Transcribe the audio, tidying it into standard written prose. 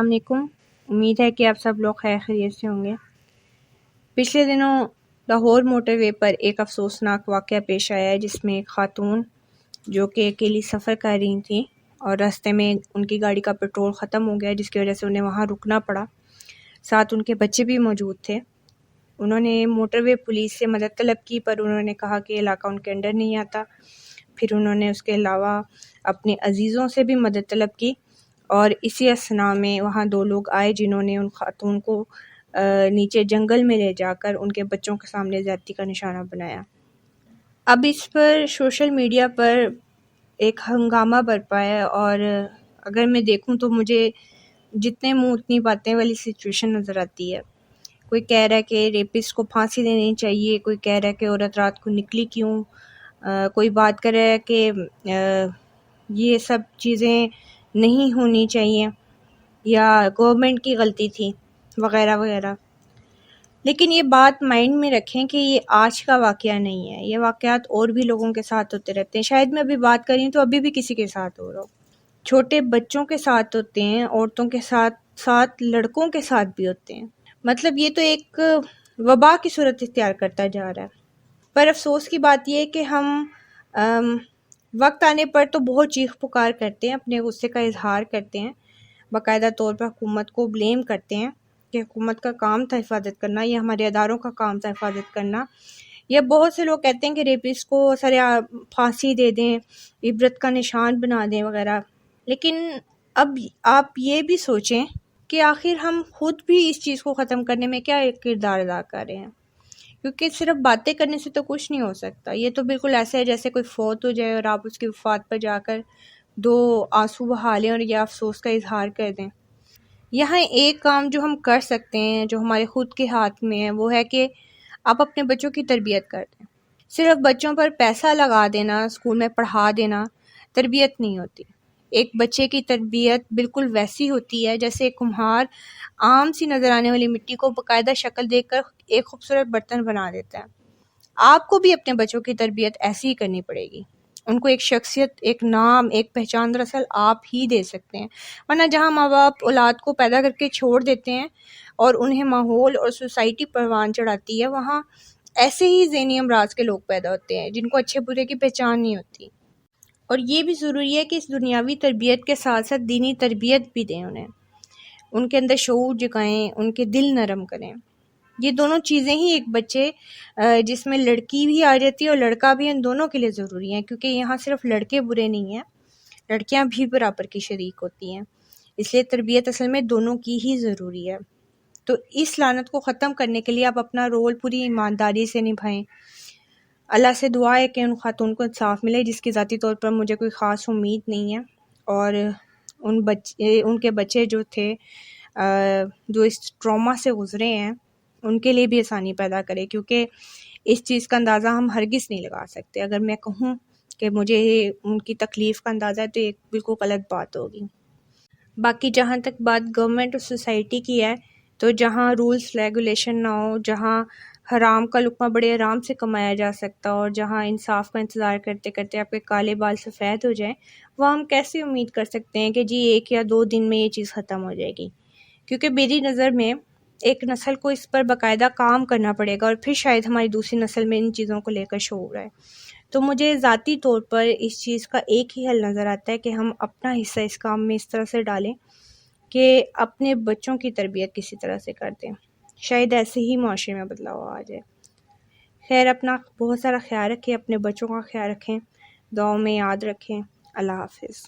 السلام علیکم۔ امید ہے کہ آپ سب لوگ خیر خیریت سے ہوں گے۔ پچھلے دنوں لاہور موٹر وے پر ایک افسوسناک واقعہ پیش آیا ہے، جس میں ایک خاتون جو کہ اکیلی سفر کر رہی تھیں اور راستے میں ان کی گاڑی کا پیٹرول ختم ہو گیا، جس کی وجہ سے انہیں وہاں رکنا پڑا۔ ساتھ ان کے بچے بھی موجود تھے۔ انہوں نے موٹر وے پولیس سے مدد طلب کی، پر انہوں نے کہا کہ علاقہ ان کے انڈر نہیں آتا۔ پھر انہوں نے اس کے علاوہ اپنے عزیزوں سے بھی مدد طلب کی، اور اسی اثناء میں وہاں 2 لوگ آئے جنہوں نے ان خاتون کو نیچے جنگل میں لے جا کر ان کے بچوں کے سامنے زیادتی کا نشانہ بنایا۔ اب اس پر سوشل میڈیا پر ایک ہنگامہ برپا ہے، اور اگر میں دیکھوں تو مجھے جتنے منہ اتنی باتیں والی سچویشن نظر آتی ہے۔ کوئی کہہ رہا ہے کہ ریپسٹ کو پھانسی دینی چاہیے، کوئی کہہ رہا ہے کہ عورت رات کو نکلی کیوں، کوئی بات کر رہا ہے کہ یہ سب چیزیں نہیں ہونی چاہیے یا گورنمنٹ کی غلطی تھی وغیرہ وغیرہ۔ لیکن یہ بات مائنڈ میں رکھیں کہ یہ آج کا واقعہ نہیں ہے، یہ واقعات اور بھی لوگوں کے ساتھ ہوتے رہتے ہیں۔ شاید میں ابھی بات کر رہی ہوں تو ابھی بھی کسی کے ساتھ ہو رہا ہو۔ چھوٹے بچوں کے ساتھ ہوتے ہیں، عورتوں کے ساتھ ساتھ لڑکوں کے ساتھ بھی ہوتے ہیں۔ مطلب یہ تو ایک وبا کی صورت اختیار کرتا جا رہا ہے۔ پر افسوس کی بات یہ ہے کہ ہم وقت آنے پر تو بہت چیخ پکار کرتے ہیں، اپنے غصے کا اظہار کرتے ہیں، باقاعدہ طور پر حکومت کو بلیم کرتے ہیں کہ حکومت کا کام تھا حفاظت کرنا، یا ہمارے اداروں کا کام تھا حفاظت کرنا، یا بہت سے لوگ کہتے ہیں کہ ریپسٹ کو پھانسی دے دیں، عبرت کا نشان بنا دیں وغیرہ۔ لیکن اب آپ یہ بھی سوچیں کہ آخر ہم خود بھی اس چیز کو ختم کرنے میں کیا کردار ادا کر رہے ہیں، کیونکہ صرف باتیں کرنے سے تو کچھ نہیں ہو سکتا۔ یہ تو بالکل ایسے ہے جیسے کوئی فوت ہو جائے اور آپ اس کی وفات پر جا کر 2 آنسو بہا لیں اور یا افسوس کا اظہار کر دیں۔ یہاں ایک کام جو ہم کر سکتے ہیں، جو ہمارے خود کے ہاتھ میں ہے، وہ ہے کہ آپ اپنے بچوں کی تربیت کر دیں۔ صرف بچوں پر پیسہ لگا دینا، اسکول میں پڑھا دینا تربیت نہیں ہوتی۔ ایک بچے کی تربیت بالکل ویسی ہوتی ہے جیسے ایک کمہار عام سی نظر آنے والی مٹی کو باقاعدہ شکل دے کر ایک خوبصورت برتن بنا دیتا ہے۔ آپ کو بھی اپنے بچوں کی تربیت ایسی ہی کرنی پڑے گی۔ ان کو ایک شخصیت، ایک نام، ایک پہچان دراصل آپ ہی دے سکتے ہیں، ورنہ جہاں ماں باپ اولاد کو پیدا کر کے چھوڑ دیتے ہیں اور انہیں ماحول اور سوسائٹی پروان چڑھاتی ہے، وہاں ایسے ہی ذہنی امراض کے لوگ پیدا ہوتے ہیں جن کو اچھے برے کی پہچان نہیں ہوتی۔ اور یہ بھی ضروری ہے کہ اس دنیاوی تربیت کے ساتھ ساتھ دینی تربیت بھی دیں انہیں، ان کے اندر شعور جگائیں، ان کے دل نرم کریں۔ یہ دونوں چیزیں ہی ایک بچے جس میں لڑکی بھی آ جاتی ہے اور لڑکا بھی، ان دونوں کے لیے ضروری ہیں، کیونکہ یہاں صرف لڑکے برے نہیں ہیں، لڑکیاں بھی برابر کی شریک ہوتی ہیں۔ اس لیے تربیت اصل میں دونوں کی ہی ضروری ہے۔ تو اس لعنت کو ختم کرنے کے لیے آپ اپنا رول پوری ایمانداری سے نبھائیں۔ اللہ سے دعا ہے کہ ان خاتون کو انصاف ملے، جس کی ذاتی طور پر مجھے کوئی خاص امید نہیں ہے، اور ان کے بچے جو تھے جو اس ٹراما سے گزرے ہیں، ان کے لیے بھی آسانی پیدا کرے، کیونکہ اس چیز کا اندازہ ہم ہرگز نہیں لگا سکتے۔ اگر میں کہوں کہ مجھے ان کی تکلیف کا اندازہ ہے تو یہ بالکل غلط بات ہوگی۔ باقی جہاں تک بات گورنمنٹ اور سوسائٹی کی ہے، تو جہاں رولز ریگولیشن نہ ہو، جہاں حرام کا لقمہ بڑے آرام سے کمایا جا سکتا، اور جہاں انصاف کا انتظار کرتے کرتے آپ کے کالے بال سفید ہو جائیں، وہ ہم کیسے امید کر سکتے ہیں کہ جی 1 یا 2 دن میں یہ چیز ختم ہو جائے گی؟ کیونکہ میری نظر میں ایک نسل کو اس پر باقاعدہ کام کرنا پڑے گا، اور پھر شاید ہماری دوسری نسل میں ان چیزوں کو لے کر شعور ہے۔ تو مجھے ذاتی طور پر اس چیز کا ایک ہی حل نظر آتا ہے کہ ہم اپنا حصہ اس کام میں اس طرح سے ڈالیں کہ اپنے بچوں کی تربیت کسی طرح سے کر دیں، شاید ایسے ہی معاشرے میں بدلاؤ آ جائے۔ خیر، اپنا بہت سارا خیال رکھیں، اپنے بچوں کا خیال رکھیں، دعاؤں میں یاد رکھیں۔ اللہ حافظ۔